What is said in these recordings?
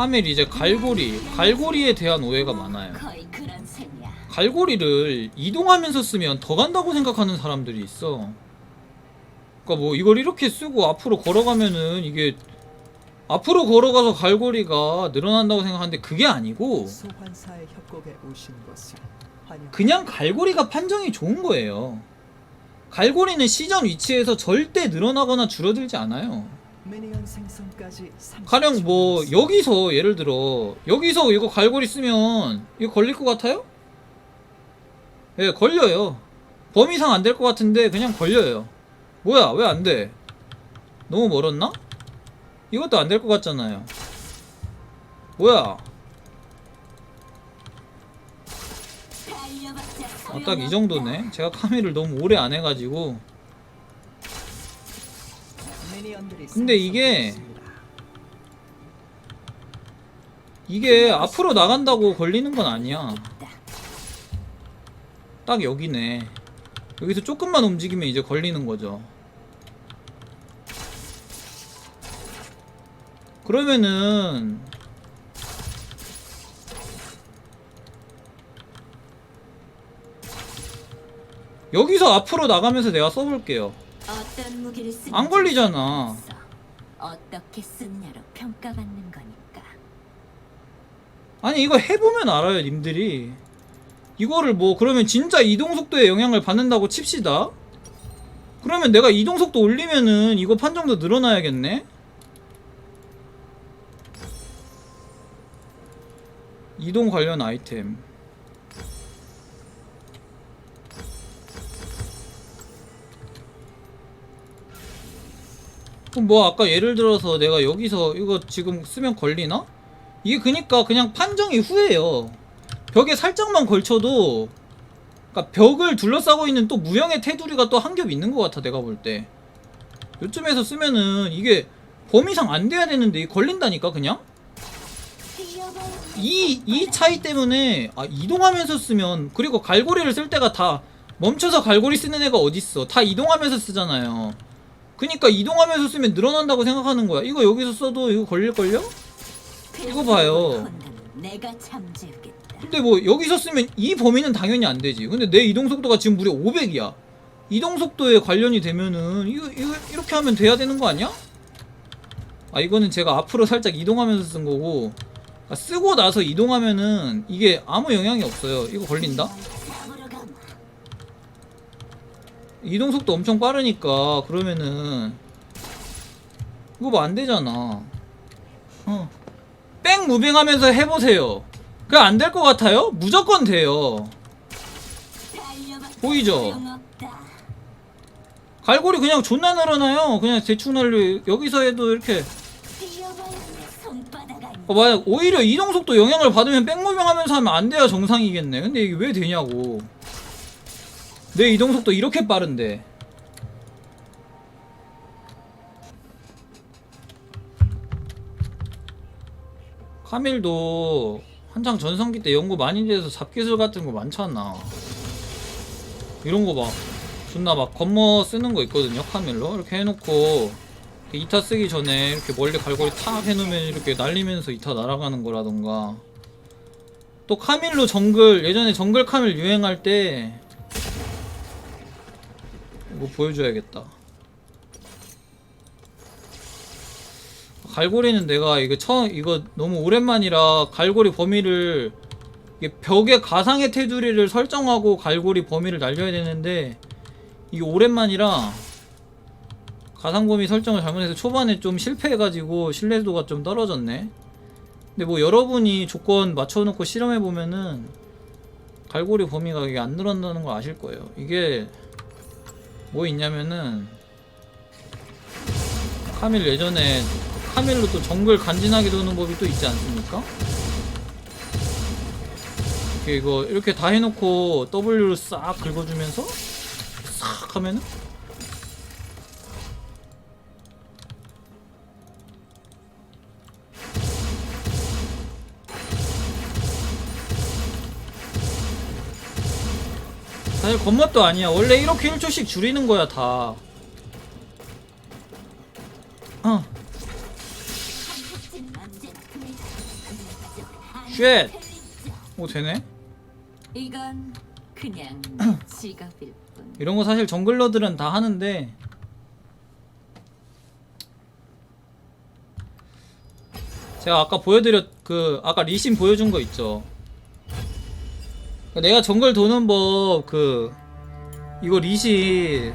카멜 이제 갈고리에 대한 오해가 많아요. 갈고리를 이동하면서 쓰면 더 간다고 생각하는 사람들이 있어. 그러니까 뭐 이걸 이렇게 쓰고 앞으로 걸어가면은 이게 앞으로 걸어가서 갈고리가 늘어난다고 생각하는데 그게 아니고 그냥 갈고리가 판정이 좋은 거예요. 갈고리는 시전 위치에서 절대 늘어나거나 줄어들지 않아요. 가령 뭐 여기서 예를 들어 여기서 이거 갈고리 쓰면 이거 걸릴 것 같아요? 예, 걸려요. 범위상 안 될 것 같은데 그냥 걸려요. 뭐야, 왜 안 돼? 너무 멀었나? 이것도 안 될 것 같잖아요. 뭐야? 딱 이 정도네. 제가 카밀을 너무 오래 안 해가지고. 근데 이게 앞으로 나간다고 걸리는 건 아니야. 딱 여기네. 여기서 조금만 움직이면 이제 걸리는 거죠. 그러면은 여기서 앞으로 나가면서 내가 써볼게요. 안 걸리잖아. 어떻게 쓰느냐로 평가받는 거니까. 아니 이거 해보면 알아요 님들이. 이거를 뭐 그러면 진짜 이동속도에 영향을 받는다고 칩시다. 그러면 내가 이동속도 올리면은 이거 판정도 늘어나야겠네. 이동 관련 아이템. 그럼 뭐 아까 예를 들어서 내가 여기서 이거 지금 쓰면 걸리나? 이게 그니까 그냥 판정이 후예요. 벽에 살짝만 걸쳐도, 그니까 벽을 둘러싸고 있는 또 무형의 테두리가 또 한 겹 있는 것 같아 내가 볼 때. 요쯤에서 쓰면은 이게 범위상 안 돼야 되는데 걸린다니까 그냥? 이 차이 때문에 이동하면서 쓰면, 그리고 갈고리를 쓸 때가 다 멈춰서 갈고리 쓰는 애가 어딨어. 다 이동하면서 쓰잖아요. 그니까 이동하면서 쓰면 늘어난다고 생각하는 거야. 이거 여기서 써도 이거 걸릴걸요? 이거 봐요. 근데 뭐 여기서 쓰면 이 범위는 당연히 안 되지. 근데 내 이동속도가 지금 무려 500이야 이동속도에 관련이 되면은 이거 이렇게 하면 돼야 되는 거 아니야? 이거는 제가 앞으로 살짝 이동하면서 쓴 거고, 쓰고 나서 이동하면은 이게 아무 영향이 없어요. 이거 걸린다? 이동속도 엄청 빠르니까. 그러면은 이거 뭐 안되잖아. 백 무빙 하면서 해보세요. 그게 안 될 것 같아요? 무조건 돼요. 보이죠? 갈고리 그냥 존나 늘어나요. 그냥 대충 날려. 여기서 해도 이렇게. 만약 오히려 이동속도 영향을 받으면 백무빙 하면서 하면 안 돼야 정상이겠네. 근데 이게 왜 되냐고. 내 이동속도 이렇게 빠른데. 카밀도 한창 전성기 때 연구 많이 돼서 잡기술 같은 거 많잖아. 이런 거 막 존나 막 건머 쓰는 거 있거든요. 카밀로 이렇게 해놓고 2타 쓰기 전에 이렇게 멀리 갈고리 탁 해놓으면 이렇게 날리면서 2타 날아가는 거라던가. 또 카밀로 정글, 예전에 정글 카밀 유행할 때 이거 보여줘야겠다. 갈고리는 내가 이거 너무 오랜만이라 갈고리 범위를 이게 벽에 가상의 테두리를 설정하고 갈고리 범위를 날려야 되는데 이게 오랜만이라 가상 범위 설정을 잘못해서 초반에 좀 실패해가지고 신뢰도가 좀 떨어졌네. 근데 뭐 여러분이 조건 맞춰놓고 실험해보면은 갈고리 범위가 이게 안 늘어난다는 걸 아실 거예요. 이게 뭐 있냐면은 카밀 예전에 카밀로 또 정글 간지나게 도는 법이 또 있지 않습니까? 이거 이렇게 다 해놓고 W로 싹 긁어주면서 싹 하면은 사실 겉멋도 아니야. 원래 이렇게 1초씩 줄이는 거야 다. 쉣! 오 되네? 이건 그냥 내 지갑일 뿐. 이런 거 사실 정글러들은 다 하는데 제가 아까 아까 리신 보여준 거 있죠. 내가 정글 도는 법 이거 리신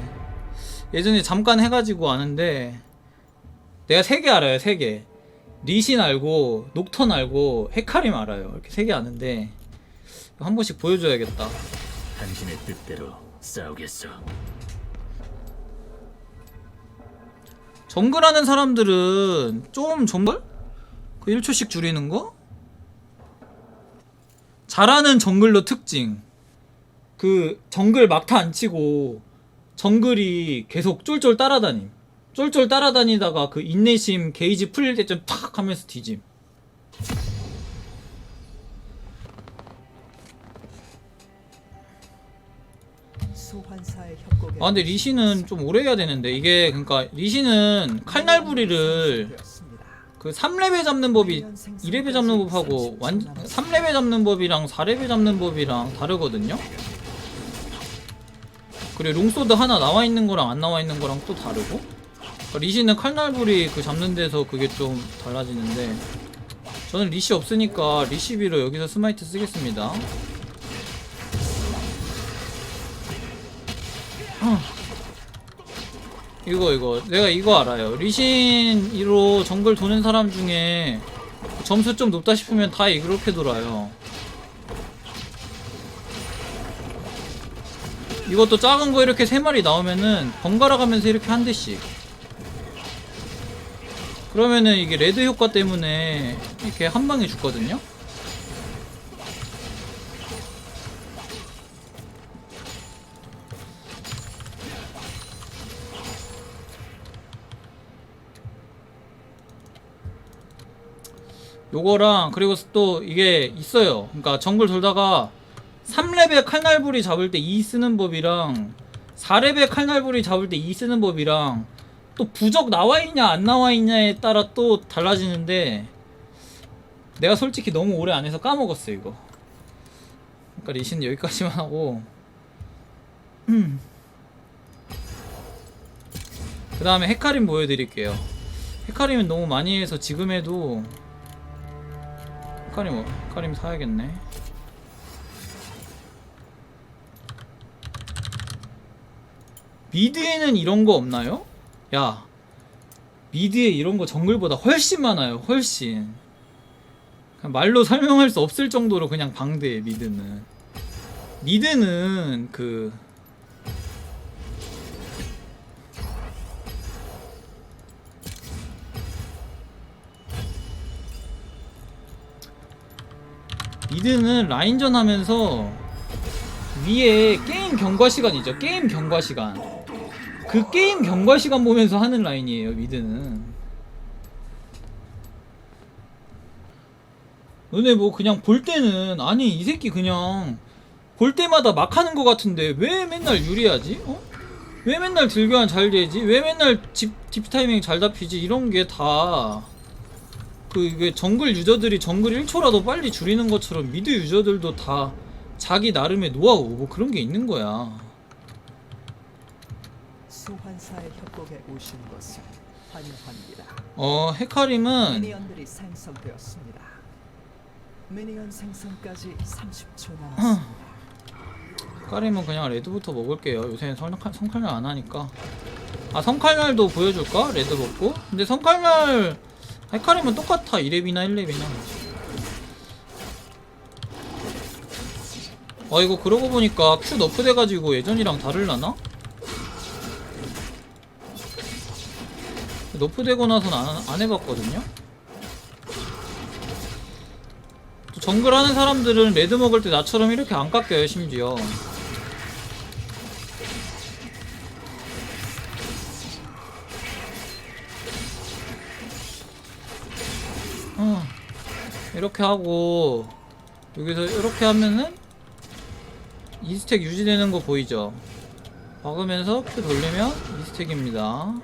예전에 잠깐 해가지고 아는데 내가 3개 알아요. 3개 리신 알고 녹턴 알고 헤카림 알아요. 이렇게 3개 아는데 한 번씩 보여줘야겠다. 당신의 뜻대로 싸우겠어. 정글하는 사람들은 좀 정글? 1초씩 줄이는 거? 잘하는 정글러 특징. 정글 막타 안 치고 정글이 계속 쫄쫄 따라다님. 쫄쫄 따라다니다가 인내심 게이지 풀릴 때쯤 탁 하면서 뒤짐. 아 근데 리신은 좀 오래 해야 되는데 이게 그러니까 리신은 칼날부리를 3레벨 잡는 법이 2레벨 잡는 법하고 3레벨 잡는 법이랑 4레벨 잡는 법이랑 다르거든요. 그리고 롱소드 하나 나와있는 거랑 안 나와있는 거랑 또 다르고 그러니까 리신은 칼날부리 잡는 데서 그게 좀 달라지는데 저는 리시 없으니까 리시비로 여기서 스마이트 쓰겠습니다. 이거 내가 이거 알아요. 리신으로 정글 도는 사람 중에 점수 좀 높다 싶으면 다 이렇게 돌아요. 이것도 작은 거 이렇게 3마리 나오면은 번갈아 가면서 이렇게 한 대씩. 그러면은 이게 레드 효과 때문에 이렇게 한 방에 죽거든요. 요거랑 그리고 또 이게 있어요. 그러니까 정글 돌다가 3레벨 칼날부리 잡을 때 E 쓰는 법이랑 4레벨 칼날부리 잡을 때 E 쓰는 법이랑 또 부적 나와있냐 안 나와있냐에 따라 또 달라지는데 내가 솔직히 너무 오래 안 해서 까먹었어 이거. 그러니까 리신 여기까지만 하고 그 다음에 헤카림 보여드릴게요. 헤카림은 너무 많이 해서 지금 해도 헤카림 사야겠네. 미드에는 이런 거 없나요? 야, 미드에 이런 거 정글보다 훨씬 많아요. 훨씬. 그냥 말로 설명할 수 없을 정도로 그냥 방대해. 미드는 미드는 라인전 하면서 위에 게임 경과 시간이죠. 게임 경과 시간. 그 게임 경과 시간 보면서 하는 라인이에요. 미드는. 너네 뭐 그냥 볼 때는 아니 이 새끼 그냥 볼 때마다 막 하는 거 같은데 왜 맨날 유리하지? 왜 맨날 딜교환 잘 되지? 왜 맨날 딥 타이밍 잘 잡히지? 이런 게 다 왜 정글 유저들이 정글 1초라도 빨리 줄이는 것처럼 미드 유저들도 다 자기 나름의 노하우 뭐 그런 게 있는 거야. 소환사의 협곡에 오신 것을 환영합니다. 헤카림은 미니언들이 생성되었습니다. 미니언 생성까지 30초 남았습니다. 헤카림은 그냥 레드부터 먹을게요. 요새는 성칼날 안 하니까. 아 성칼날도 보여줄까? 레드 먹고. 근데 성칼날 헤카림은 똑같아. 2렙이나 1렙이나. 이거 그러고 보니까 Q 너프 돼가지고 예전이랑 다를라나? 너프 되고 나서는 안 해봤거든요? 또 정글 하는 사람들은 레드 먹을 때 나처럼 이렇게 안 깎여요. 심지어 이렇게 하고 여기서 이렇게 하면은 2스택 유지되는 거 보이죠? 박으면서 Q 돌리면 2스택입니다.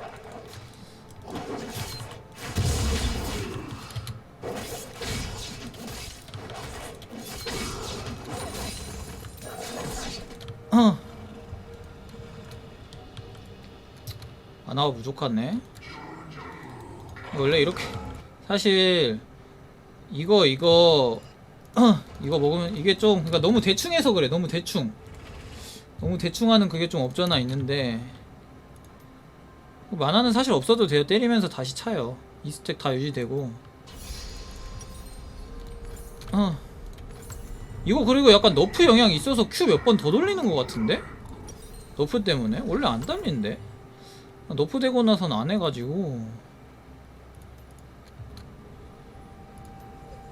만화가 부족하네. 원래 이렇게 사실 이거 이거 먹으면 이게 좀 그러니까 너무 대충 해서 그래. 너무 대충 하는 그게 좀 없잖아 있는데 만화는 사실 없어도 돼요. 때리면서 다시 차요. 2스택 다 유지되고. 이거 그리고 약간 너프 영향이 있어서 Q 몇 번 더 돌리는 것 같은데? 너프 때문에? 원래 안 달리는데? 너프 되고 나선 안 해가지고.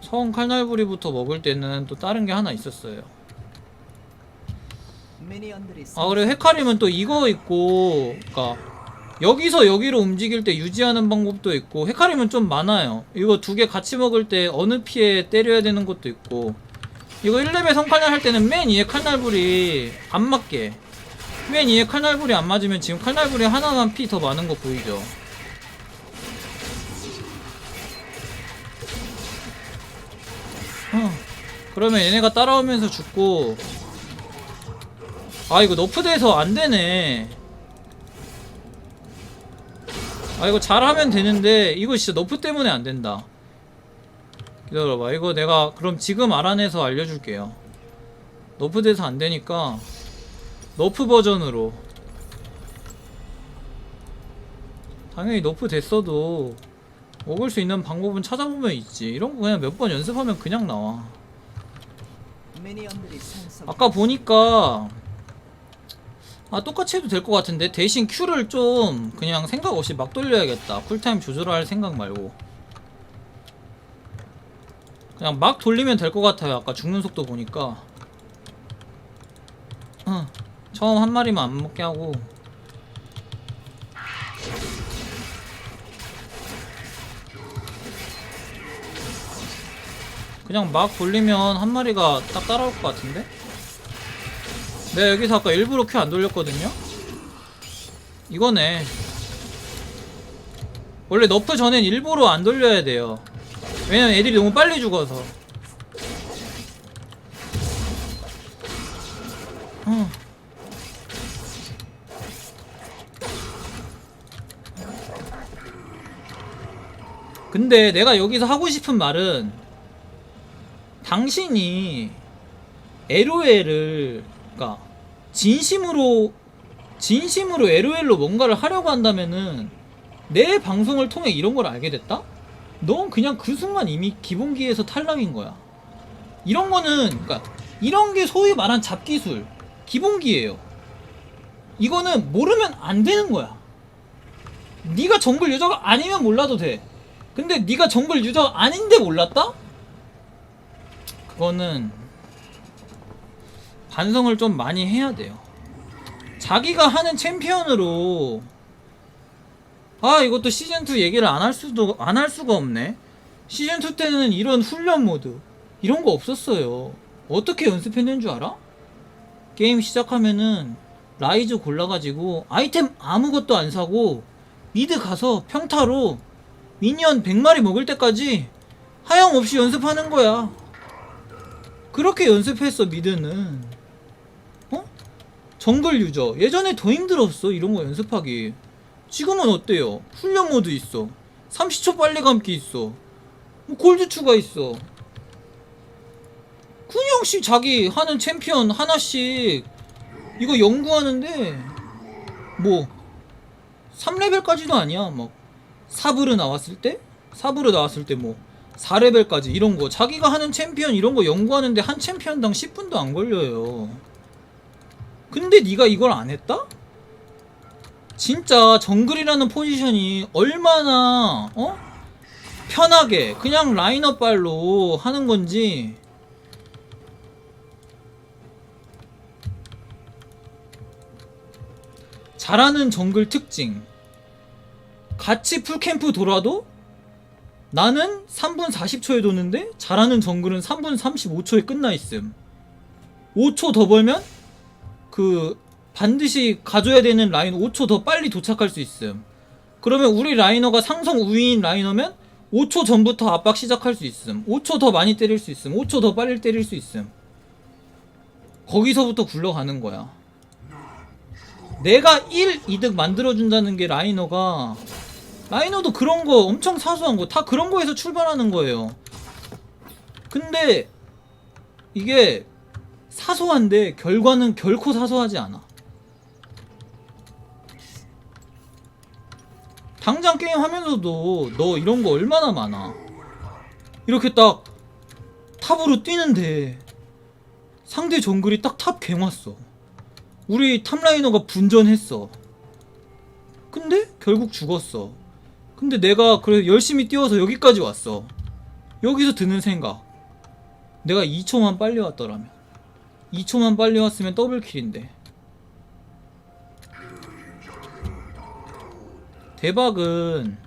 처음 칼날부리부터 먹을 때는 또 다른 게 하나 있었어요. 미니언들이 아 그래 헤카림은 또 이거 있고 그니까 여기서 여기로 움직일 때 유지하는 방법도 있고 헤카림은 좀 많아요. 이거 두 개 같이 먹을 때 어느 피에 때려야 되는 것도 있고 이거 1레벨 성칼날 할 때는 맨 위에 칼날불이 안 맞게 맨 위에 칼날불이 안 맞으면 지금 칼날불이 하나만 피 더 많은 거 보이죠? 그러면 얘네가 따라오면서 죽고 아 이거 너프돼서 안되네. 아 이거 잘하면 되는데 이거 진짜 너프 때문에 안된다. 기다려봐. 이거 내가 그럼 지금 알아내서 알려줄게요. 너프 돼서 안되니까 너프 버전으로. 당연히 너프 됐어도 먹을 수 있는 방법은 찾아보면 있지. 이런 거 그냥 몇 번 연습하면 그냥 나와. 미니언들이 생성. 아까 보니까 아 똑같이 해도 될 것 같은데 대신 Q를 좀 그냥 생각 없이 막 돌려야겠다. 쿨타임 조절할 생각 말고 그냥 막 돌리면 될 것 같아요. 아까 죽는 속도 보니까 처음 한 마리만 안 먹게 하고 그냥 막 돌리면 한 마리가 딱 따라올 것 같은데? 내가 여기서 아까 일부러 큐 안 돌렸거든요? 이거네. 원래 너프 전엔 일부러 안 돌려야 돼요. 왜냐면 애들이 너무 빨리 죽어서. 근데 내가 여기서 하고 싶은 말은 당신이 LOL을 그니까 진심으로 LOL로 뭔가를 하려고 한다면은 내 방송을 통해 이런 걸 알게 됐다? 넌 그냥 그 순간 이미 기본기에서 탈락인 거야. 이런 거는 그니까 이런 게 소위 말한 잡기술 기본기예요. 이거는 모르면 안 되는 거야. 네가 정글 유저가 아니면 몰라도 돼. 근데 네가 정글 유저가 아닌데 몰랐다? 그거는 반성을 좀 많이 해야 돼요. 자기가 하는 챔피언으로 아 이것도 시즌2 얘기를 안 할 수가 없네. 시즌2 때는 이런 훈련 모드 이런 거 없었어요. 어떻게 연습했는 줄 알아? 게임 시작하면은 라이즈 골라가지고 아이템 아무것도 안 사고 미드 가서 평타로 미니언 100마리 먹을 때까지 하염없이 연습하는 거야. 그렇게 연습했어 미드는. 정글 유저 예전에 더 힘들었어 이런 거 연습하기. 지금은 어때요? 훈련 모드 있어. 30초 빨리 감기 있어. 뭐 골드 추가 있어. 그냥씩 자기 하는 챔피언 하나씩 이거 연구하는데 뭐 3레벨까지도 아니야. 막 사브르 나왔을 때 뭐 4레벨까지 이런 거 자기가 하는 챔피언 이런 거 연구하는데 한 챔피언당 10분도 안 걸려요. 근데 네가 이걸 안 했다? 진짜 정글이라는 포지션이 얼마나 편하게 그냥 라인업 발로 하는 건지. 잘하는 정글 특징. 같이 풀캠프 돌아도 나는 3분 40초에 도는데 잘하는 정글은 3분 35초에 끝나 있음. 5초 더 벌면 그 반드시 가져야 되는 라인 5초 더 빨리 도착할 수 있음. 그러면 우리 라이너가 상성 우위인 라이너면 5초 전부터 압박 시작할 수 있음. 5초 더 많이 때릴 수 있음. 5초 더 빨리 때릴 수 있음. 거기서부터 굴러가는 거야. 내가 1 이득 만들어준다는 게 라이너도 그런 거 엄청 사소한 거 다 그런 거에서 출발하는 거예요. 근데 이게 사소한데 결과는 결코 사소하지 않아. 당장 게임 하면서도 너 이런 거 얼마나 많아. 이렇게 딱 탑으로 뛰는데 상대 정글이 딱 탑 갱 왔어. 우리 탑라이너가 분전했어. 근데 결국 죽었어. 근데 내가 그래 열심히 뛰어서 여기까지 왔어. 여기서 드는 생각, 내가 2초만 빨리 왔더라면, 2초만 빨리 왔으면 더블킬인데. 대박은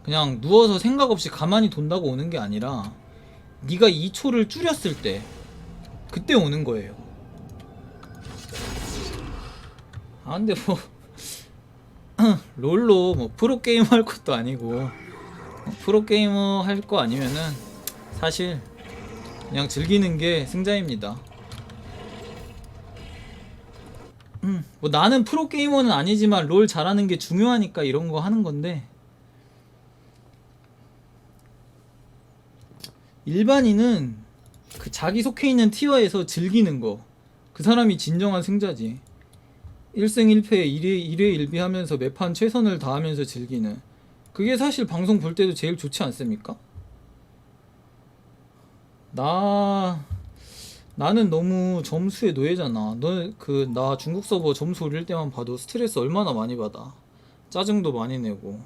그냥 누워서 생각 없이 가만히 돈다고 오는 게 아니라 네가 2초를 줄였을 때 그때 오는 거예요. 아 근데 뭐 롤로 뭐 프로게이머 할 것도 아니고, 프로게이머 할 거 아니면은 사실 그냥 즐기는 게 승자입니다. 뭐 나는 프로게이머는 아니지만 롤 잘하는 게 중요하니까 이런 거 하는 건데, 일반인은 그 자기 속해 있는 티어에서 즐기는 거, 그 사람이 진정한 승자지. 1승 1패 1회 1비 하면서 매판 최선을 다하면서 즐기는, 그게 사실 방송 볼 때도 제일 좋지 않습니까? 나는 너무 점수의 노예잖아. 나 중국 서버 점수 올릴 때만 봐도 스트레스 얼마나 많이 받아. 짜증도 많이 내고.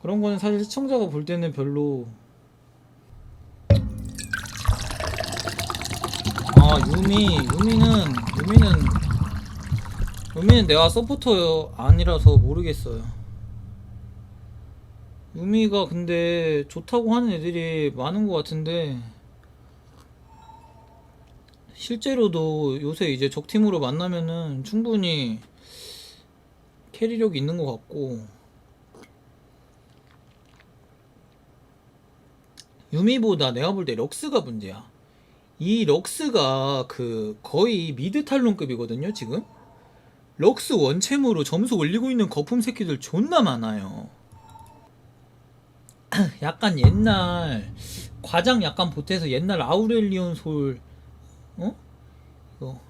그런 거는 사실 시청자가 볼 때는 별로. 아 유미는 내가 서포터 아니라서 모르겠어요. 유미가 근데 좋다고 하는 애들이 많은 것 같은데, 실제로도 요새 이제 적팀으로 만나면은 충분히 캐리력이 있는 것 같고, 유미보다 내가 볼 때 럭스가 문제야. 이 럭스가 그 거의 미드 탈론급이거든요 지금. 럭스 원챔으로 점수 올리고 있는 거품 새끼들 존나 많아요. 약간 옛날 과장 약간 보태서 옛날 아우렐리온 솔 이거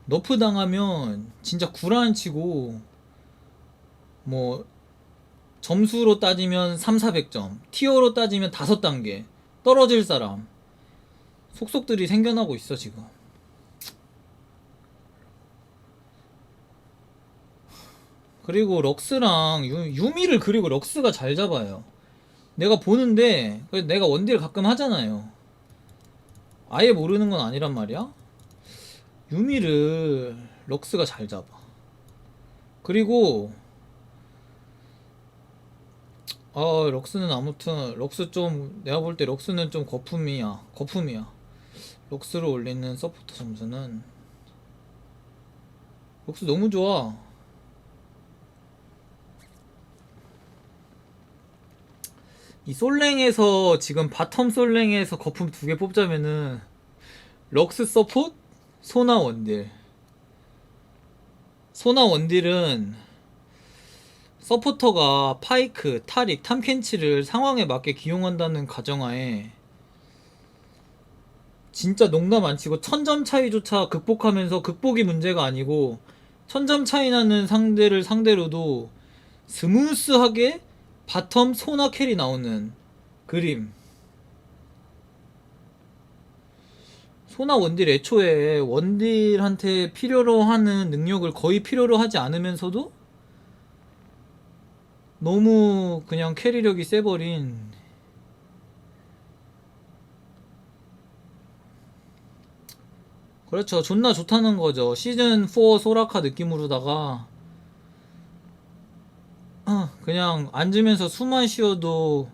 너프 당하면 진짜 구라안치고, 뭐 점수로 따지면 3,400점, 티어로 따지면 5단계 떨어질 사람 속속들이 생겨나고 있어 지금. 그리고 럭스랑 유미를, 그리고 럭스가 잘 잡아요. 내가 보는데, 내가 원딜 가끔 하잖아요. 아예 모르는 건 아니란 말이야. 유미를 럭스가 잘 잡아. 그리고 럭스는 아무튼 럭스 좀, 내가 볼 때 럭스는 좀 거품이야. 럭스로 올리는 서포터 점수는 럭스 너무 좋아. 이 솔랭에서 지금 바텀 솔랭에서 거품 2개 뽑자면은 럭스 서폿, 소나 원딜. 소나 원딜은 서포터가 파이크, 타릭, 탐켄치를 상황에 맞게 기용한다는 가정하에 진짜 농담 안 치고 1000점 차이조차 극복하면서, 극복이 문제가 아니고 1000점 차이 나는 상대를 상대로도 스무스하게 바텀 소나 캐리 나오는 그림. 소나 원딜 애초에 원딜한테 필요로 하는 능력을 거의 필요로 하지 않으면서도 너무 그냥 캐리력이 세버린, 그렇죠, 존나 좋다는 거죠. 시즌4 소라카 느낌으로다가 그냥 앉으면서 숨만 쉬어도,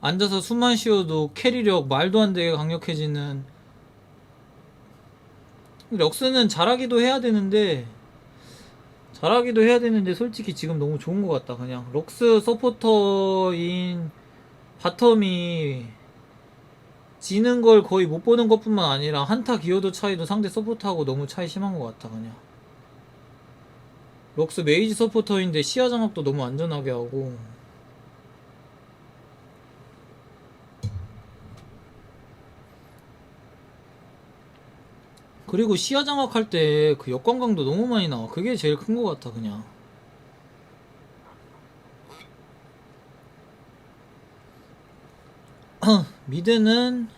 앉아서 숨만 쉬어도 캐리력 말도 안 되게 강력해지는. 럭스는 잘하기도 해야 되는데 솔직히 지금 너무 좋은 것 같다. 그냥 럭스 서포터인 바텀이 지는 걸 거의 못 보는 것뿐만 아니라 한타 기여도 차이도 상대 서포터하고 너무 차이 심한 것 같아 그냥. 럭스 메이지 서포터인데 시야 장악도 너무 안전하게 하고. 그리고 시야 장악할 때 그 역광강도 너무 많이 나와. 그게 제일 큰 것 같아 그냥. 미드는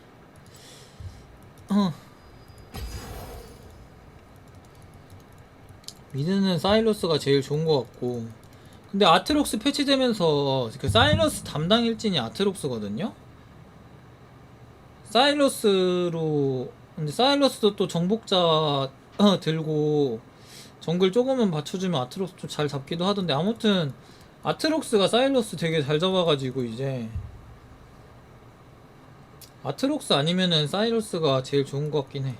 미드는 사일러스가 제일 좋은 것 같고. 근데 아트록스 패치되면서 그 사일러스 담당 일진이 아트록스거든요. 사일러스로. 근데 사일러스도 또 정복자 들고 정글 조금만 받쳐주면 아트록스 좀 잘 잡기도 하던데. 아무튼 아트록스가 사일러스 되게 잘 잡아가지고 이제 아트록스 아니면은 사이러스가 제일 좋은 것 같긴 해.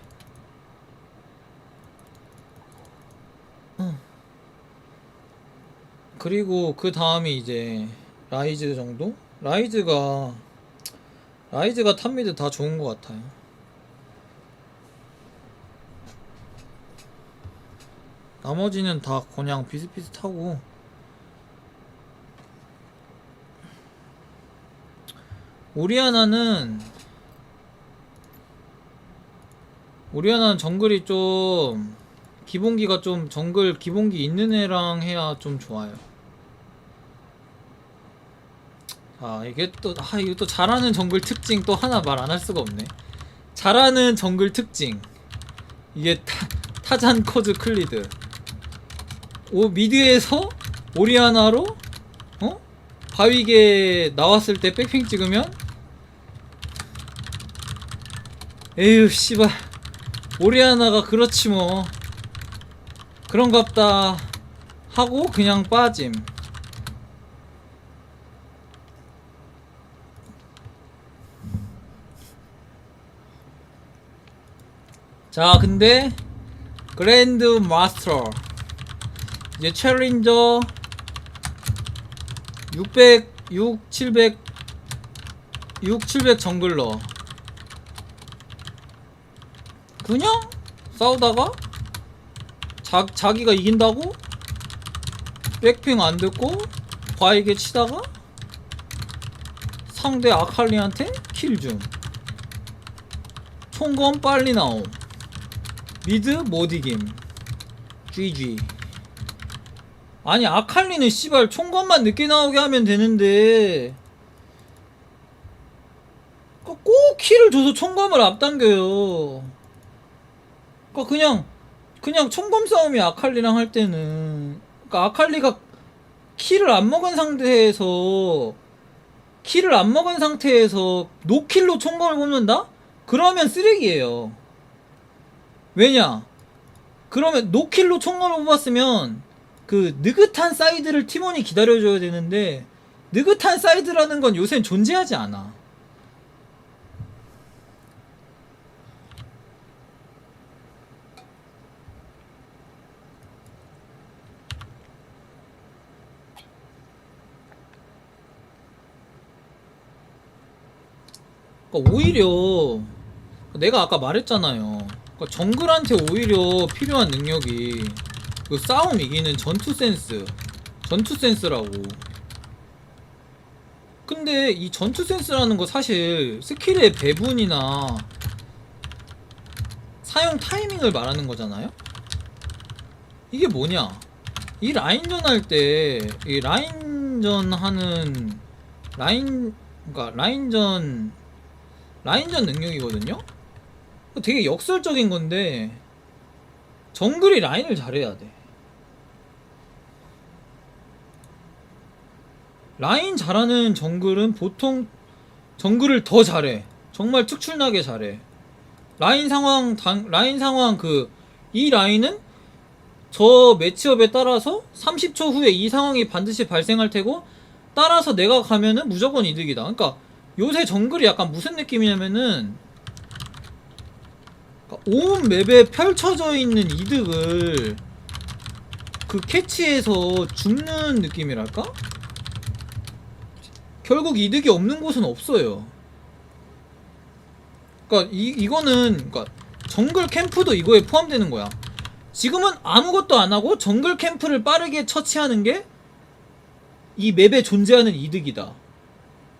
그리고 그 다음이 이제 라이즈 정도? 라이즈가 탑미드 다 좋은 것 같아요. 나머지는 다 그냥 비슷비슷하고. 오리아나는 정글이 좀 기본기가 좀 정글 기본기 있는 애랑 해야 좀 좋아요. 아 이게 또 이거 또 잘하는 정글 특징 또 하나 말 안 할 수가 없네. 잘하는 정글 특징 이게 타잔 커즈 클리드. 미드에서 오리아나로 바위게 나왔을 때 백핑 찍으면 에휴 씨발 오리아나가 그렇지 뭐 그런갑다 하고 그냥 빠짐. 자 근데 그랜드 마스터 이제 챌린저 700 정글러 그냥 싸우다가 자기가 이긴다고 백핑 안 듣고 바에게 치다가 상대 아칼리한테 킬줌. 총검 빨리 나옴. 미드 못 이김. GG. 아니 아칼리는 씨발 총검만 늦게 나오게 하면 되는데 꼭 킬을 줘서 총검을 앞당겨요. 그러니까 그냥 총검 싸움이 아칼리랑 할 때는. 그러니까 아칼리가 킬을 안 먹은 상태에서 노킬로 총검을 뽑는다? 그러면 쓰레기예요. 왜냐? 그러면 노킬로 총검을 뽑았으면 그 느긋한 사이드를 팀원이 기다려줘야 되는데 느긋한 사이드라는 건 요새는 존재하지 않아. 그러니까 오히려 내가 아까 말했잖아요. 그러니까 정글한테 오히려 필요한 능력이 그 싸움 이기는 전투 센스라고. 근데 이 전투 센스라는 거 사실 스킬의 배분이나 사용 타이밍을 말하는 거잖아요. 이게 뭐냐? 이 라인전 할 때 이 그러니까 라인전 능력이거든요. 되게 역설적인 건데 정글이 라인을 잘해야 돼. 라인 잘하는 정글은 보통 정글을 더 잘해. 정말 특출나게 잘해. 라인 상황 이 라인은 저 매치업에 따라서 30초 후에 이 상황이 반드시 발생할 테고 따라서 내가 가면은 무조건 이득이다. 그러니까 요새 정글이 약간 무슨 느낌이냐면은 온 맵에 펼쳐져 있는 이득을 그 캐치해서 죽는 느낌이랄까? 결국 이득이 없는 곳은 없어요. 그러니까 이거는 그러니까 정글 캠프도 이거에 포함되는 거야. 지금은 아무것도 안 하고 정글 캠프를 빠르게 처치하는 게 이 맵에 존재하는 이득이다.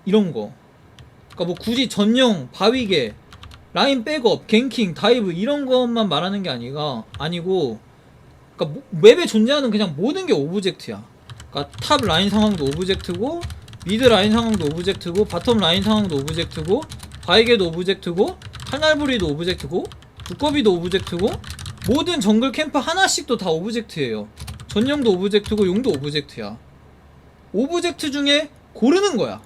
이런 거. 그러니까 뭐 굳이 전용, 바위개, 라인 백업, 갱킹, 다이브 이런 것만 말하는 게 아니고, 그러니까 맵에 존재하는 그냥 모든 게 오브젝트야. 그러니까 탑 라인 상황도 오브젝트고, 미드 라인 상황도 오브젝트고, 바텀 라인 상황도 오브젝트고, 바위개도 오브젝트고, 칼날부리도 오브젝트고, 두꺼비도 오브젝트고, 모든 정글 캠프 하나씩도 다 오브젝트예요. 전용도 오브젝트고 용도 오브젝트야. 오브젝트 중에 고르는 거야.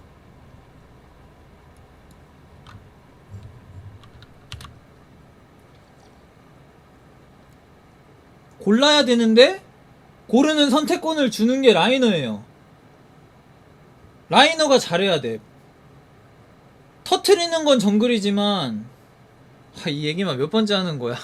골라야 되는데 고르는 선택권을 주는 게 라이너예요. 라이너가 잘해야 돼. 터트리는 건 정글이지만 이 얘기만 몇 번째 하는 거야.